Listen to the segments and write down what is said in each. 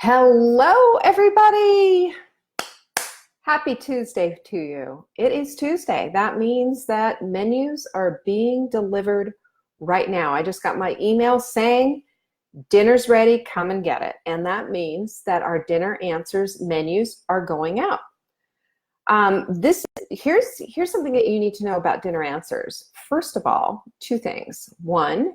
Hello, everybody. Happy Tuesday to you. It is Tuesday. That means that menus are being delivered right now. I just got my email saying dinner's ready, come and get it. And that means that our dinner answers menus are going out. Here's something that you need to know about dinner answers. First of all, two things. One,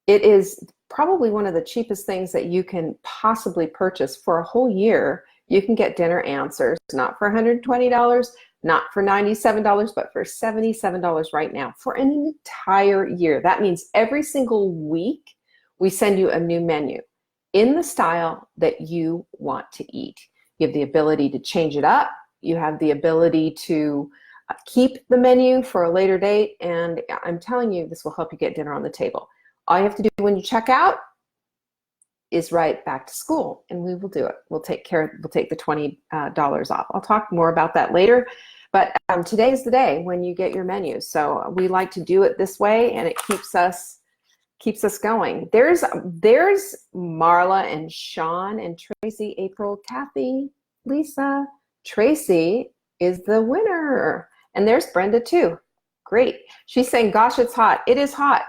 it is probably one of the cheapest things that you can possibly purchase. For a whole year. You can get dinner answers, not for $120, not for $97, but for $77 right now for an entire year. That means every single week we send you a new menu in the style that you want to eat. You have the ability to change it up. You have the ability to keep the menu for a later date. And I'm telling you, this will help you get dinner on the table. All you have to do when you check out is write back to school, and we will do it. We'll take the $20 off. I'll talk more about that later, but today is the day when you get your menu. So we like to do it this way, and it keeps us going. There's Marla and Sean and Tracy, April, Kathy, Lisa. Tracy is the winner, and there's Brenda too. Great. She's saying, "Gosh, it's hot." It is hot.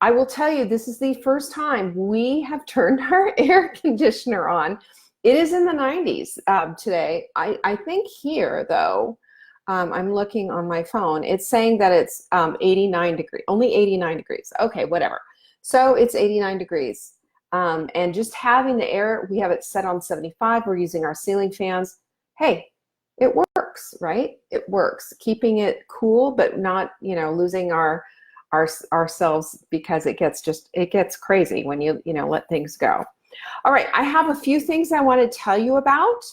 I will tell you, this is the first time we have turned our air conditioner on. It is in the 90s today. I think here, though, I'm looking on my phone, it's saying that it's 89 degrees, only 89 degrees. Okay, whatever. So it's 89 degrees. And just having the air, we have it set on 75. We're using our ceiling fans. Hey, it works, right? It works. Keeping it cool, but not, losing ourselves, because it gets crazy when you let things go. All right, I have a few things I want to tell you about,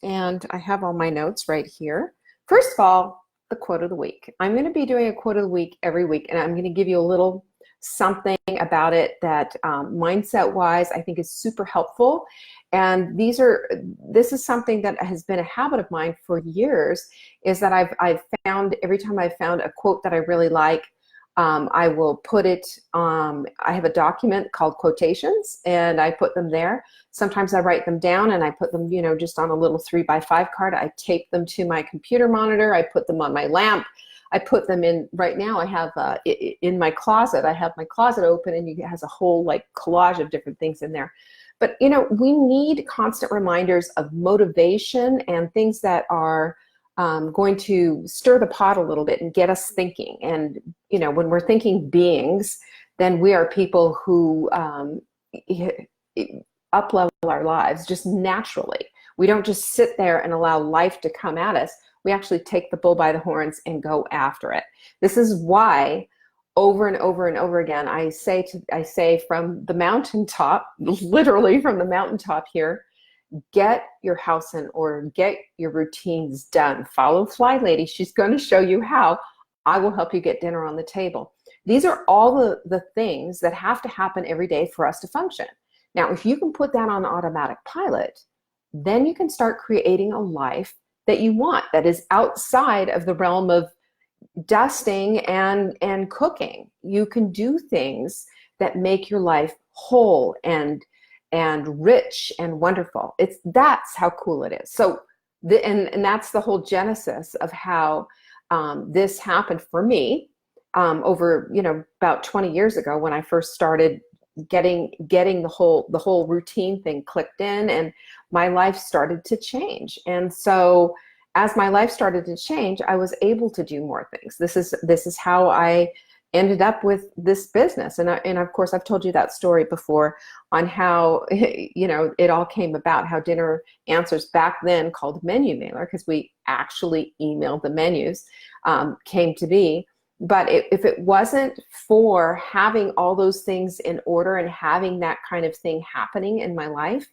and I have all my notes right here. First of all, the quote of the week. I'm going to be doing a quote of the week every week, and I'm going to give you a little something about it that mindset-wise I think is super helpful. And this is something that has been a habit of mine for years, is that I've found, every time I've found a quote that I really like, I will put it, I have a document called quotations, and I put them there. Sometimes I write them down and I put them, just on a little 3x5 card. I tape them to my computer monitor. I put them on my lamp. I put them in, right now I have, in my closet, I have my closet open, and it has a whole collage of different things in there. But, we need constant reminders of motivation and things that are going to stir the pot a little bit and get us thinking. And, when we're thinking beings, then we are people who up-level our lives just naturally. We don't just sit there and allow life to come at us. We actually take the bull by the horns and go after it. This is why over and over and over again, I say from the mountaintop, literally from the mountaintop here, get your house in order, get your routines done. Follow Fly Lady. She's going to show you how. I will help you get dinner on the table. These are all the things that have to happen every day for us to function. Now, if you can put that on automatic pilot, then you can start creating a life that you want, that is outside of the realm of dusting and cooking. You can do things that make your life whole and rich and wonderful. That's how cool it is. So and that's the whole genesis of how this happened for me over about 20 years ago, when I first started getting the whole routine thing clicked in, and my life started to change. And so as my life started to change, I was able to do more things. This is how I ended up with this business. And of course, I've told you that story before on how, it all came about, how Dinner Answers, back then called Menu Mailer, because we actually emailed the menus, came to be. But if it wasn't for having all those things in order and having that kind of thing happening in my life,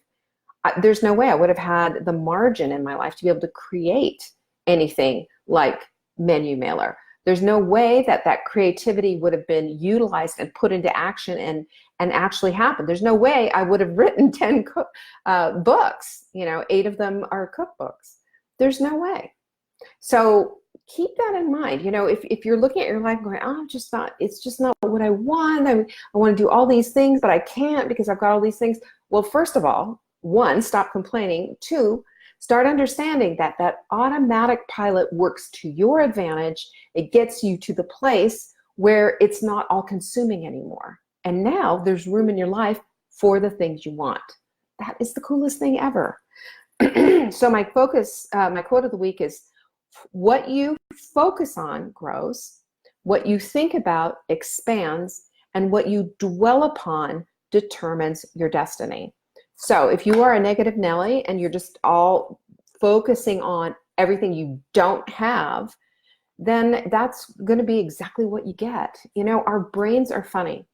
there's no way I would have had the margin in my life to be able to create anything like Menu Mailer. There's no way that creativity would have been utilized and put into action and actually happened. There's no way I would have written 10 books, 8 of them are cookbooks. There's no way. So keep that in mind. If you're looking at your life going, oh, it's just not what I want. I want to do all these things, but I can't because I've got all these things. Well, first of all, one, stop complaining. Two, start understanding that that automatic pilot works to your advantage. It gets you to the place where it's not all consuming anymore. And now there's room in your life for the things you want. That is the coolest thing ever. So my quote of the week is, what you focus on grows, what you think about expands, and what you dwell upon determines your destiny. So if you are a negative Nelly and you're just all focusing on everything you don't have, then that's going to be exactly what you get. You know, our brains are funny.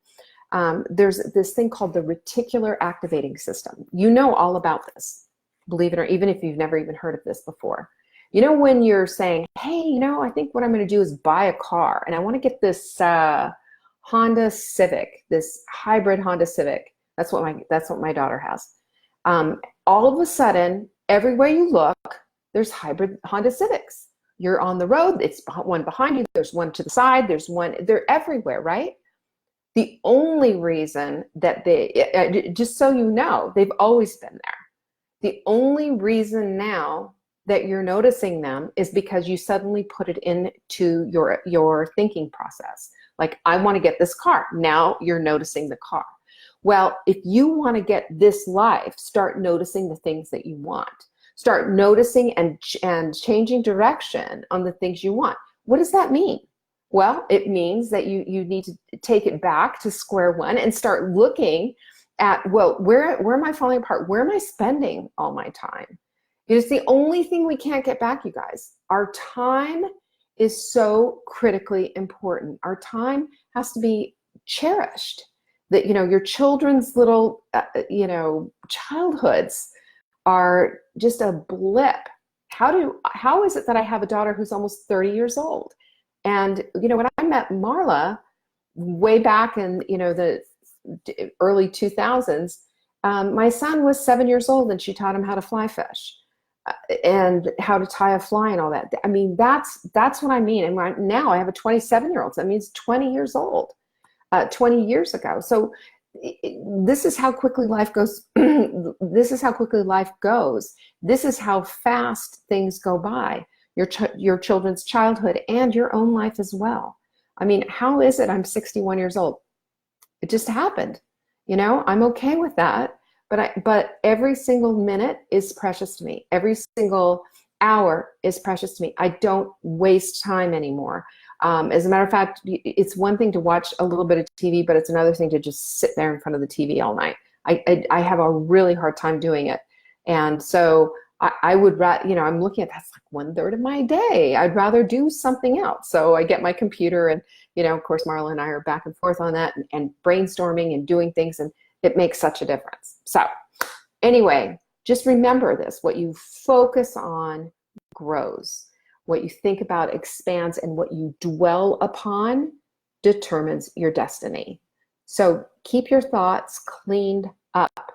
There's this thing called the reticular activating system. You know all about this, believe it or even if you've never even heard of this before. You know, when you're saying, hey, you know, I think what I'm going to do is buy a car and I want to get this Honda Civic, this hybrid Honda Civic. That's what my daughter has. All of a sudden, everywhere you look, there's hybrid Honda Civics. You're on the road, it's one behind you, there's one to the side, there's one, they're everywhere, right? The only reason that just so you know, they've always been there. The only reason now that you're noticing them is because you suddenly put it into your thinking process. Like, I want to get this car. Now you're noticing the car. Well, if you want to get this life, start noticing the things that you want. Start noticing and changing direction on the things you want. What does that mean? Well, it means that you need to take it back to square one and start looking at, well, where am I falling apart? Where am I spending all my time? It's the only thing we can't get back, you guys. Our time is so critically important. Our time has to be cherished. That, you know, your children's little, childhoods are just a blip. How is it that I have a daughter who's almost 30 years old? And, you know, when I met Marla way back in, you know, the early 2000s, my son was 7 years old and she taught him how to fly fish and how to tie a fly and all that. I mean, that's what I mean. And now I have a 27-year-old. So that means 20 years old, 20 years ago. So this is how quickly life goes. This is how quickly life goes. This is how fast things go by. Your children's childhood and your own life as well. I mean, how is it I'm 61 years old? It just happened. You know, I'm okay with that. But every single minute is precious to me. Every single hour is precious to me. I don't waste time anymore. As a matter of fact, it's one thing to watch a little bit of TV, but it's another thing to just sit there in front of the TV all night. I have a really hard time doing it. And so I would rather, you know, I'm looking at that's like 1/3 of my day. I'd rather do something else. So I get my computer and, you know, of course, Marla and I are back and forth on that and brainstorming and doing things, and it makes such a difference. So anyway, just remember this: what you focus on grows. What you think about expands, and what you dwell upon determines your destiny. So keep your thoughts cleaned up.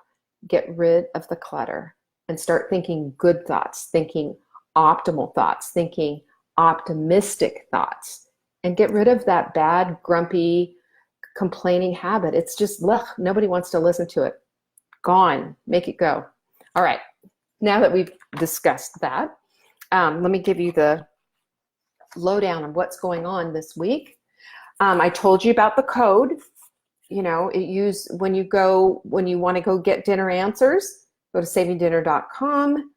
Get rid of the clutter and start thinking good thoughts, thinking optimal thoughts, thinking optimistic thoughts, and get rid of that bad, grumpy, complaining habit. It's just, ugh, nobody wants to listen to it. Gone. Make it go. All right. Now that we've discussed that, let me give you the lowdown on what's going on this week. I told you about the code. You know, when you want to go get dinner answers, go to savingdinner.com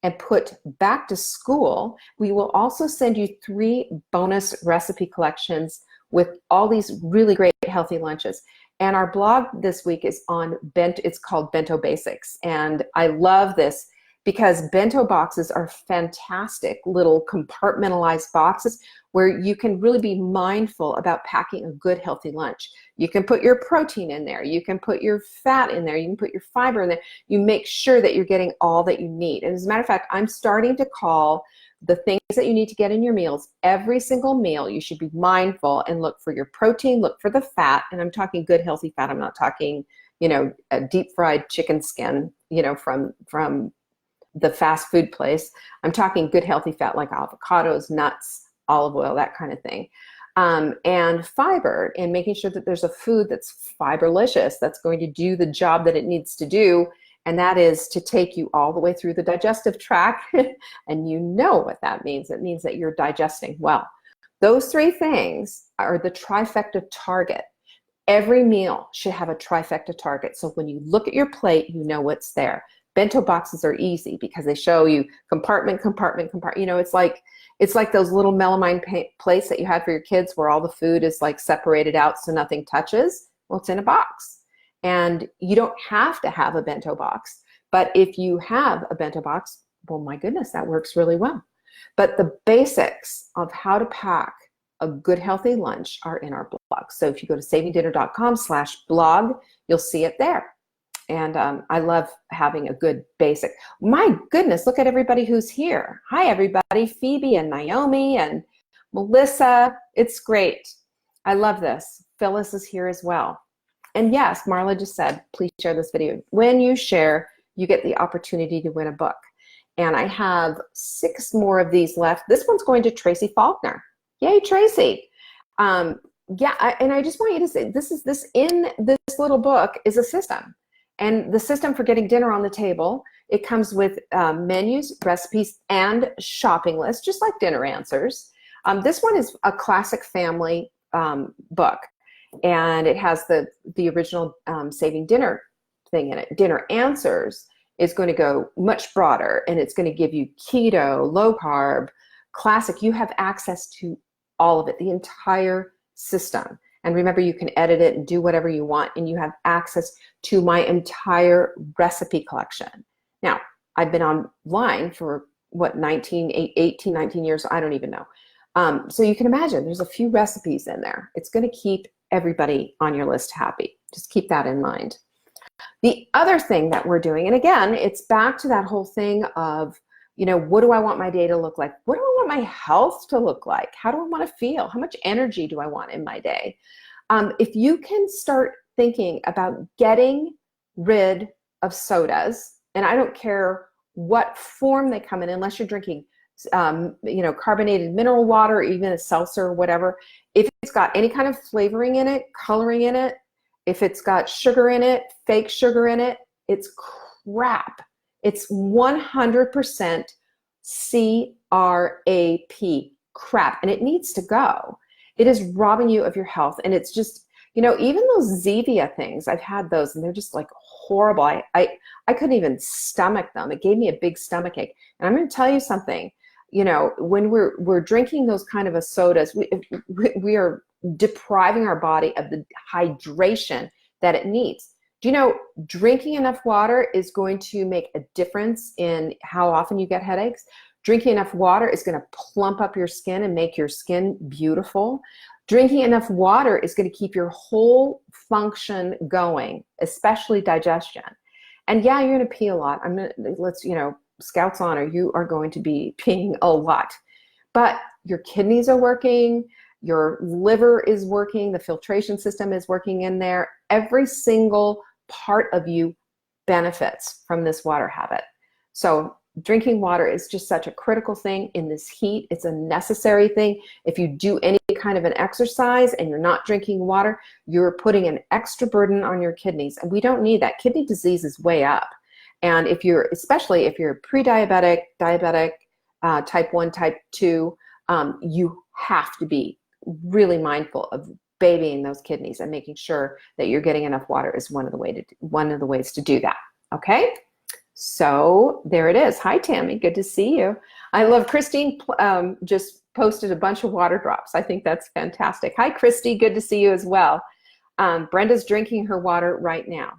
and put back to school. We will also send you 3 bonus recipe collections with all these really great healthy lunches. And our blog this week is on it's called Bento Basics. And I love this because bento boxes are fantastic little compartmentalized boxes where you can really be mindful about packing a good healthy lunch. You can put your protein in there, you can put your fat in there, you can put your fiber in there. You make sure that you're getting all that you need. And as a matter of fact, I'm starting to call the things that you need to get in your meals, every single meal, you should be mindful and look for your protein, look for the fat, and I'm talking good healthy fat. I'm not talking, you know, a deep fried chicken skin, you know, from the fast food place. I'm talking good healthy fat like avocados, nuts, olive oil, that kind of thing. And fiber, and making sure that there's a food that's fiberlicious, that's going to do the job that it needs to do and that is to take you all the way through the digestive tract. And you know what that means. It means that you're digesting well. Those three things are the trifecta target. Every meal should have a trifecta target. So when you look at your plate, you know what's there. Bento boxes are easy because they show you compartment, compartment, compartment. You know, it's like those little melamine plates that you had for your kids where all the food is like separated out so nothing touches. Well, it's in a box. And you don't have to have a bento box. But if you have a bento box, well, my goodness, that works really well. But the basics of how to pack a good healthy lunch are in our blog. So if you go to savingdinner.com/blog, you'll see it there. And I love having a good basic. My goodness, look at everybody who's here. Hi, everybody. Phoebe and Naomi and Melissa. It's great. I love this. Phyllis is here as well. And yes, Marla just said, please share this video. When you share, you get the opportunity to win a book. And I have 6 more of these left. This one's going to Tracy Faulkner. Yay, Tracy. And I just want you to say, this in this little book is a system. And the system for getting dinner on the table, it comes with menus, recipes, and shopping lists, just like Dinner Answers. This one is a classic family book, and it has the original Saving Dinner thing in it. Dinner Answers is going to go much broader, and it's going to give you keto, low carb, classic. You have access to all of it, the entire system. And remember, you can edit it and do whatever you want, and you have access to my entire recipe collection. Now, I've been online for, what, 18, 19 years? I don't even know. So you can imagine there's a few recipes in there. It's going to keep everybody on your list happy. Just keep that in mind. The other thing that we're doing, and again, it's back to that whole thing of, you know, what do I want my day to look like? What do I want my health to look like? How do I want to feel? How much energy do I want in my day? If you can start thinking about getting rid of sodas, and I don't care what form they come in, unless you're drinking, you know, carbonated mineral water, or even a seltzer or whatever, if it's got any kind of flavoring in it, coloring in it, if it's got sugar in it, fake sugar in it, it's crap. It's 100% crap, and it needs to go. It is robbing you of your health, and it's just, you know, even those Zevia things, I've had those, and they're just like horrible. I couldn't even stomach them. It gave me a big stomach ache. And I'm going to tell you something, you know, when we're drinking those kind of sodas, we are depriving our body of the hydration that it needs. Do you know, drinking enough water is going to make a difference in how often you get headaches. Drinking enough water is going to plump up your skin and make your skin beautiful. Drinking enough water is going to keep your whole function going, especially digestion. And yeah, you're going to pee a lot. You know, Scouts honor, you are going to be peeing a lot. But your kidneys are working, your liver is working, the filtration system is working in there. Every single part of you benefits from this water habit. So drinking water is just such a critical thing in this heat. It's a necessary thing. If you do any kind of an exercise and you're not drinking water, you're putting an extra burden on your kidneys, and we don't need that. Kidney disease is way up. And especially if you're pre-diabetic, diabetic, type 1, type 2, you have to be really mindful of babying those kidneys and making sure that you're getting enough water is one of the ways to do that. Okay, so there it is. Hi, Tammy, good to see you. I love Christine just posted a bunch of water drops. I think that's fantastic. Hi, Christy, good to see you as well. Brenda's drinking her water right now.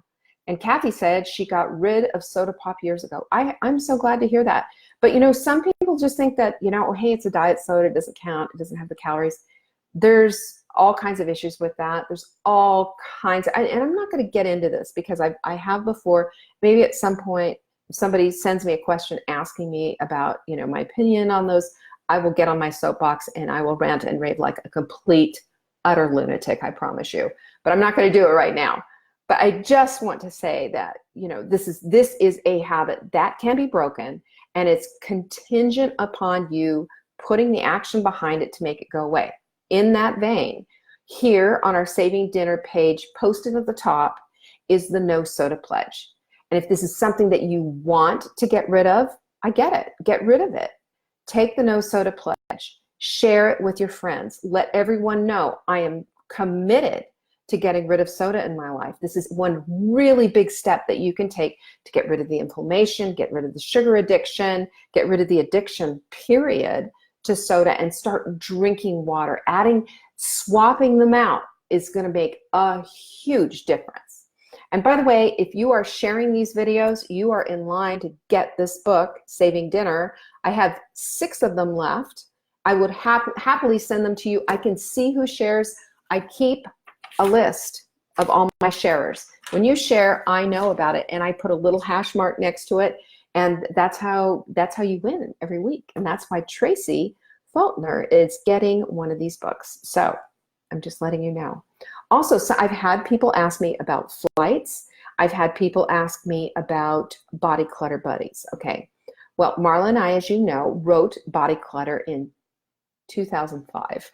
And Kathy said she got rid of soda pop years ago. I'm so glad to hear that. But you know, some people just think that, you know, oh, hey, it's a diet soda, it doesn't count, it doesn't have the calories. There's all kinds of issues with that. There's all kinds of, and I'm not going to get into this because I have before. Maybe at some point, if somebody sends me a question asking me about, you know, my opinion on those, I will get on my soapbox and I will rant and rave like a complete, utter lunatic, I promise you. But I'm not going to do it right now. But I just want to say that, you know, this is a habit that can be broken, and it's contingent upon you putting the action behind it to make it go away. In that vein, here on our Saving Dinner page, posted at the top, is the No Soda Pledge. And if this is something that you want to get rid of, I get it. Get rid of it. Take the no soda pledge. Share it with your friends. Let everyone know I am committed to getting rid of soda in my life. This is one really big step that you can take to get rid of the inflammation, get rid of the sugar addiction, get rid of the addiction, period, to soda, and start drinking water. Swapping them out is going to make a huge difference. And by the way, if you are sharing these videos, you are in line to get this book, Saving Dinner. I have 6 of them left. I would happily send them to you. I can see who shares. I keep a list of all my sharers. When you share, I know about it, and I put a little hash mark next to it, and that's how you win every week. And that's why Tracy Faulkner is getting one of these books. So I'm just letting you know. Also, so I've had people ask me about flights. I've had people ask me about Body Clutter Buddies. Okay. Well, Marla and I, as you know, wrote Body Clutter in 2005.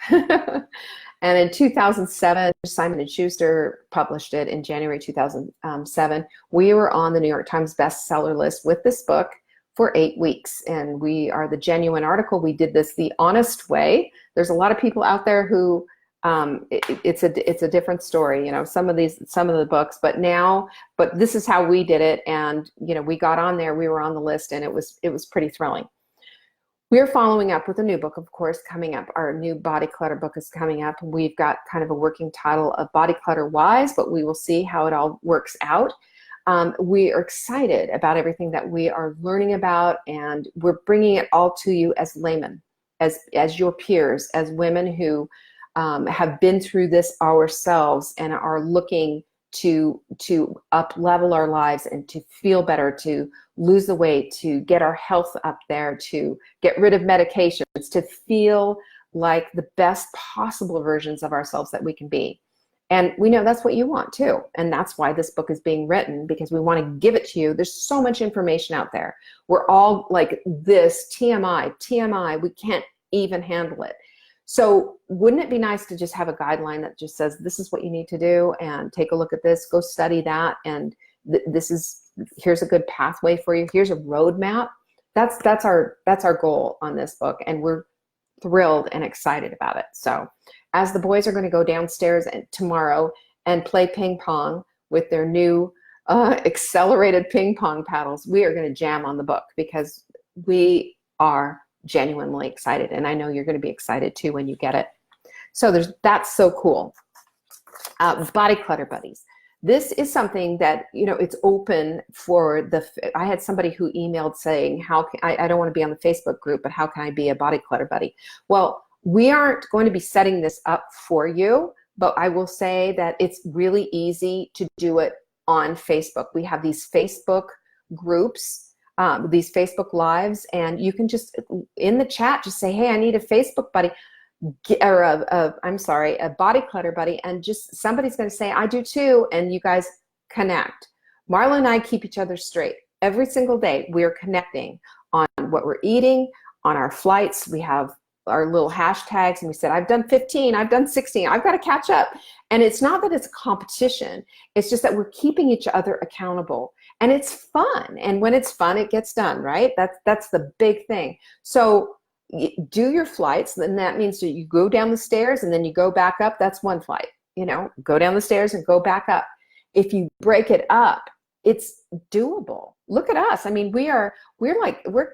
And in 2007, Simon & Schuster published it in January 2007. We were on the New York Times bestseller list with this book for 8 weeks. And we are the genuine article. We did this the honest way. There's a lot of people out there who it's a different story, you know, some of the books, but this is how we did it. And, you know, we got on there, we were on the list, and it was pretty thrilling. We're following up with a new book, of course, coming up. Our new Body Clutter book is coming up. We've got kind of a working title of Body Clutter Wise, but we will see how it all works out. We are excited about everything that we are learning about, and we're bringing it all to you as laymen, as your peers, as women who have been through this ourselves and are looking to up level our lives and to feel better, to lose the weight, to get our health up there, to get rid of medications, to feel like the best possible versions of ourselves that we can be. And we know that's what you want too. And that's why this book is being written, because we want to give it to you. There's so much information out there. We're all like this, TMI, we can't even handle it. So wouldn't it be nice to just have a guideline that just says, this is what you need to do, and take a look at this, go study that, and here's a good pathway for you. Here's a roadmap. That's our goal on this book, and we're thrilled and excited about it. So as the boys are going to go downstairs tomorrow and play ping pong with their new accelerated ping pong paddles, we are going to jam on the book, because we are genuinely excited, and I know you're going to be excited too when you get it. So that's so cool. Body Clutter Buddies. This is something that, you know, it's open for I had somebody who emailed saying, I don't want to be on the Facebook group, but how can I be a Body Clutter Buddy? Well, we aren't going to be setting this up for you, but I will say that it's really easy to do it on Facebook. We have these Facebook groups, these Facebook Lives, and you can just, in the chat, just say, hey, I need a Facebook buddy, or a Body Clutter Buddy, and just somebody's going to say, I do too, and you guys connect. Marla and I keep each other straight. Every single day, we're connecting on what we're eating, on our flights. We have our little hashtags, and we said, I've done 15, I've done 16, I've got to catch up. And it's not that it's a competition, it's just that we're keeping each other accountable. And it's fun. And when it's fun, it gets done, right? That's the big thing. So do your flights, and that means that you go down the stairs and then you go back up. That's one flight, you know, go down the stairs and go back up. If you break it up, it's doable. Look at us. I mean, we're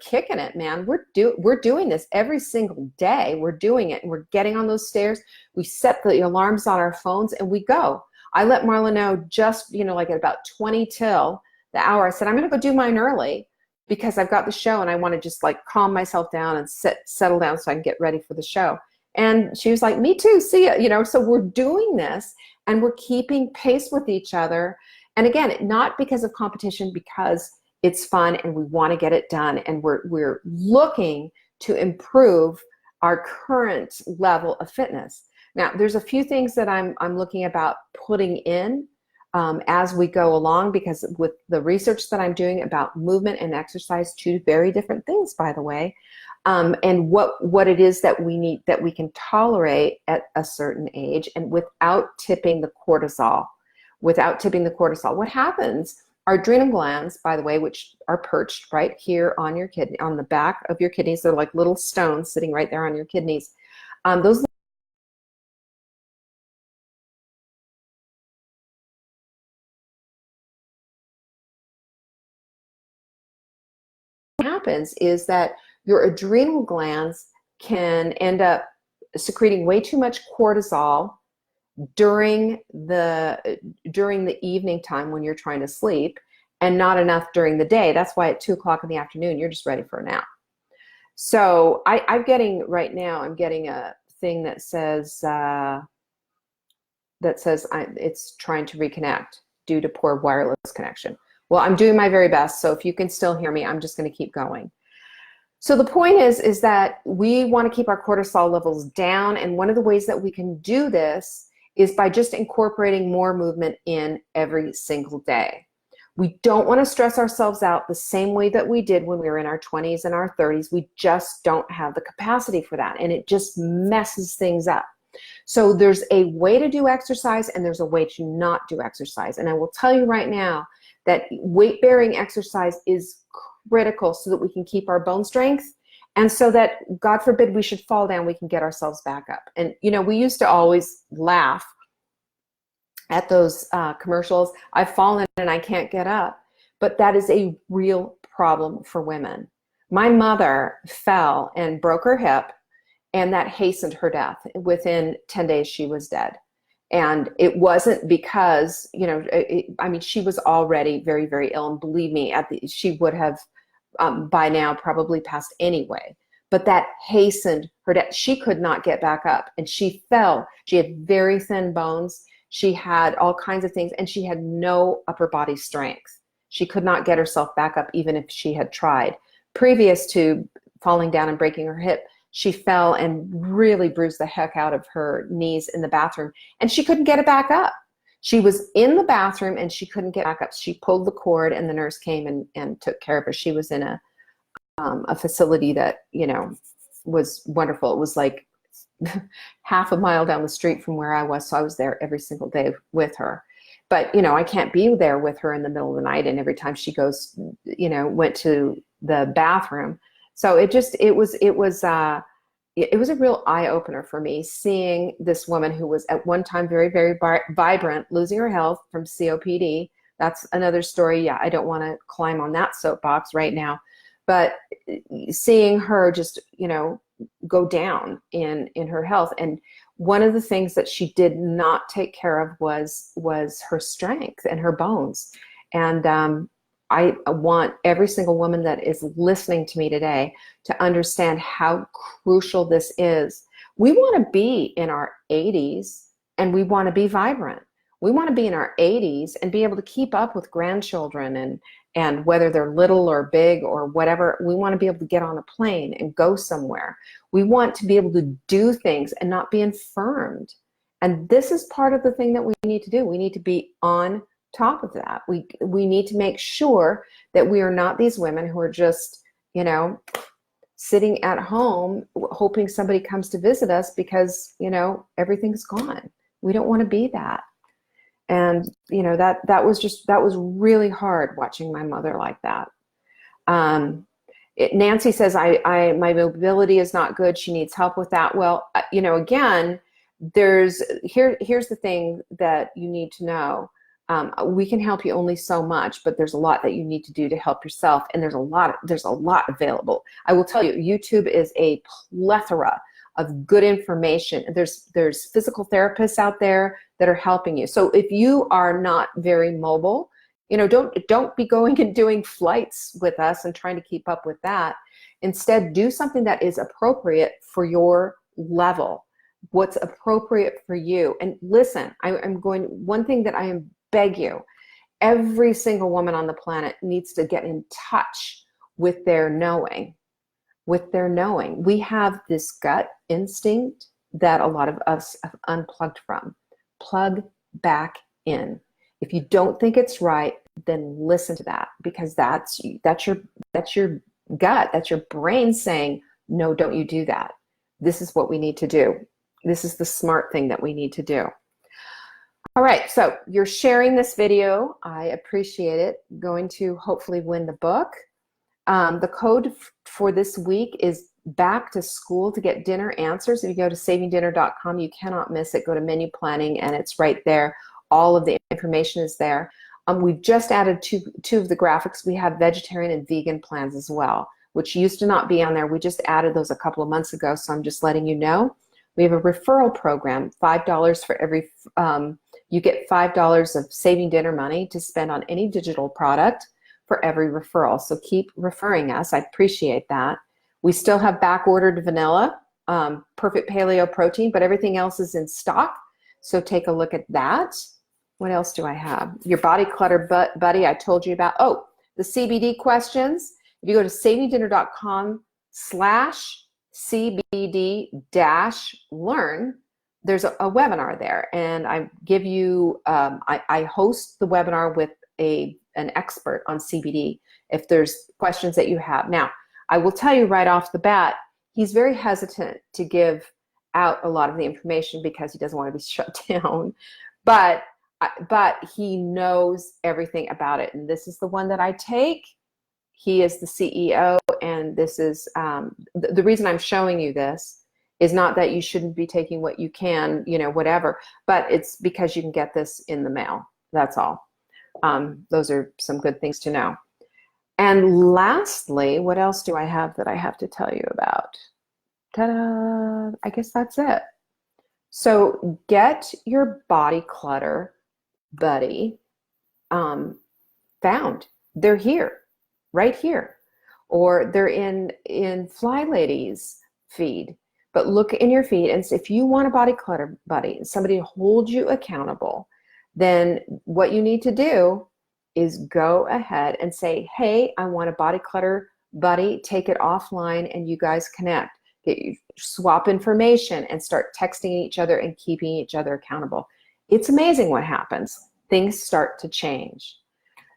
kicking it, man. We're doing this every single day. We're doing it, and we're getting on those stairs. We set the alarms on our phones and we go. I let Marla know just, you know, like at about 20 till the hour. I said, I'm going to go do mine early because I've got the show and I want to just like calm myself down and settle down so I can get ready for the show. And she was like, me too, see ya. You know, so we're doing this and we're keeping pace with each other. And again, not because of competition, because it's fun and we want to get it done. And we're looking to improve our current level of fitness. Now, there's a few things that I'm looking about putting in as we go along, because with the research that I'm doing about movement and exercise, two very different things, by the way, and what it is that we need, that we can tolerate at a certain age, and without tipping the cortisol. What happens Our adrenal glands, by the way, which are perched right here on your kidney, on the back of your kidneys, they're like little stones sitting right there on your kidneys. Those happens is that your adrenal glands can end up secreting way too much cortisol during the evening time when you're trying to sleep, and not enough during the day. That's why at 2 o'clock in the afternoon you're just ready for a nap. So I'm getting right now, I'm getting a thing that says it's trying to reconnect due to poor wireless connection. Well, I'm doing my very best, so if you can still hear me, I'm just going to keep going. So the point is that we want to keep our cortisol levels down, and one of the ways that we can do this is by just incorporating more movement in every single day. We don't want to stress ourselves out the same way that we did when we were in our 20s and our 30s. We just don't have the capacity for that, and it just messes things up. So there's a way to do exercise and there's a way to not do exercise. And I will tell you right now that weight-bearing exercise is critical so that we can keep our bone strength, and so that, God forbid, we should fall down, we can get ourselves back up. And, you know, we used to always laugh at those commercials, I've fallen and I can't get up. But that is a real problem for women. My mother fell and broke her hip, and that hastened her death. Within 10 days, she was dead. And it wasn't because, you know, I mean, she was already very, very ill. And believe me, she would have by now probably passed anyway. But that hastened her death. She could not get back up, and she fell. She had very thin bones. She had all kinds of things, and she had no upper body strength. She could not get herself back up even if she had tried. Previous to falling down and breaking her hip, she fell and really bruised the heck out of her knees in the bathroom, and she couldn't get it back up. She was in the bathroom and she couldn't get back up. She pulled the cord, and the nurse came and took care of her. She was in a facility that, you know, was wonderful. It was like half a mile down the street from where I was, so I was there every single day with her. But, you know, I can't be there with her in the middle of the night, and every time she goes, you know, went to the bathroom. So it was a real eye-opener for me, seeing this woman who was at one time very, very vibrant, losing her health from COPD. That's another story. Yeah, I don't want to climb on that soapbox right now. But seeing her just, you know, go down in her health. And one of the things that she did not take care of was her strength and her bones. And I want every single woman that is listening to me today to understand how crucial this is. We want to be in our 80s and we want to be vibrant. We want to be in our 80s and be able to keep up with grandchildren, and whether they're little or big or whatever, we want to be able to get on a plane and go somewhere. We want to be able to do things and not be infirmed. And this is part of the thing that we need to do. We need to be on top of that. We need to make sure that we are not these women who are just, you know, sitting at home hoping somebody comes to visit us because, you know, everything's gone. We don't want to be that. And, you know, that was really hard watching my mother like that. Nancy says, my mobility is not good. She needs help with that. Well, you know, again, here's the thing that you need to know. We can help you only so much, but there's a lot that you need to do to help yourself. And there's a lot available. I will tell you, YouTube is a plethora of good information. There's physical therapists out there that are helping you. So if you are not very mobile, you know, don't be going and doing flights with us and trying to keep up with that. Instead, do something that is appropriate for your level, what's appropriate for you. And listen, one thing that I beg you, every single woman on the planet needs to get in touch with their knowing. We have this gut instinct that a lot of us have unplugged from. Plug back in. If you don't think it's right, then listen to that, because that's your gut, that's your brain saying, no, don't you do that. This is what we need to do. This is the smart thing that we need to do. All right, so you're sharing this video. I appreciate it. Going to hopefully win the book. The code for this week is back to school to get dinner answers. If you go to savingdinner.com, you cannot miss it. Go to menu planning and it's right there. All of the information is there. We've just added two of the graphics. We have vegetarian and vegan plans as well, which used to not be on there. We just added those a couple of months ago, so I'm just letting you know. We have a referral program, $5 for every, you get $5 of Saving Dinner money to spend on any digital product for every referral. So keep referring us. I appreciate that. We still have back-ordered vanilla, perfect paleo protein, but everything else is in stock. So take a look at that. What else do I have? Your body clutter buddy I told you about. Oh, the CBD questions. If you go to savingdinner.com/CBD-learn, there's a webinar there, and I give you, I host the webinar with an expert on CBD if there's questions that you have. Now, I will tell you right off the bat, he's very hesitant to give out a lot of the information because he doesn't want to be shut down, but he knows everything about it, and this is the one that I take. He is the CEO, and this is the reason I'm showing you this is not that you shouldn't be taking what you can, you know, whatever, but it's because you can get this in the mail. That's all. Those are some good things to know. And lastly, what else do I have that I have to tell you about? Ta-da! I guess that's it. So get your body clutter buddy found. They're here, right here, or they're in Fly Lady's feed. But look in your feed, and if you want a body clutter buddy, somebody to hold you accountable, then what you need to do is go ahead and say, hey, I want a body clutter buddy, take it offline, and you guys connect. Swap information and start texting each other and keeping each other accountable. It's amazing what happens. Things start to change.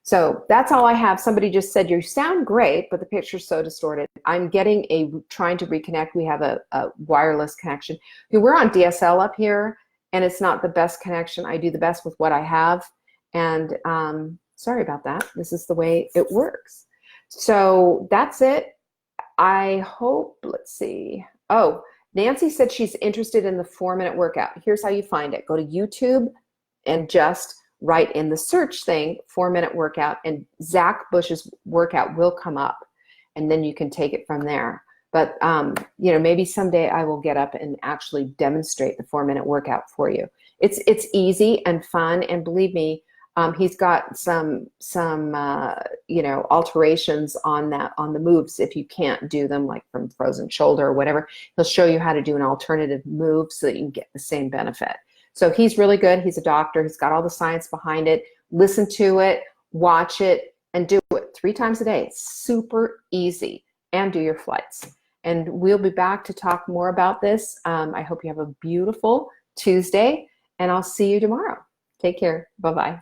So that's all I have. Somebody just said, you sound great, but the picture's so distorted. I'm trying to reconnect. We have a wireless connection. We're on DSL up here, and it's not the best connection. I do the best with what I have. And sorry about that. This is the way it works. So that's it. I hope, let's see. Oh, Nancy said she's interested in the 4-minute workout. Here's how you find it. Go to YouTube and just write in the search thing, 4-minute workout, and Zach Bush's workout will come up, and then you can take it from there. But you know, maybe someday I will get up and actually demonstrate the 4-minute workout for you. It's easy and fun, and believe me, he's got some you know, alterations on the moves if you can't do them, like from frozen shoulder or whatever. He'll show you how to do an alternative move so that you can get the same benefit. So he's really good. He's a doctor. He's got all the science behind it. Listen to it, watch it, and do it 3 times a day. It's super easy. And do your flights. And we'll be back to talk more about this. I hope you have a beautiful Tuesday, and I'll see you tomorrow. Take care. Bye-bye.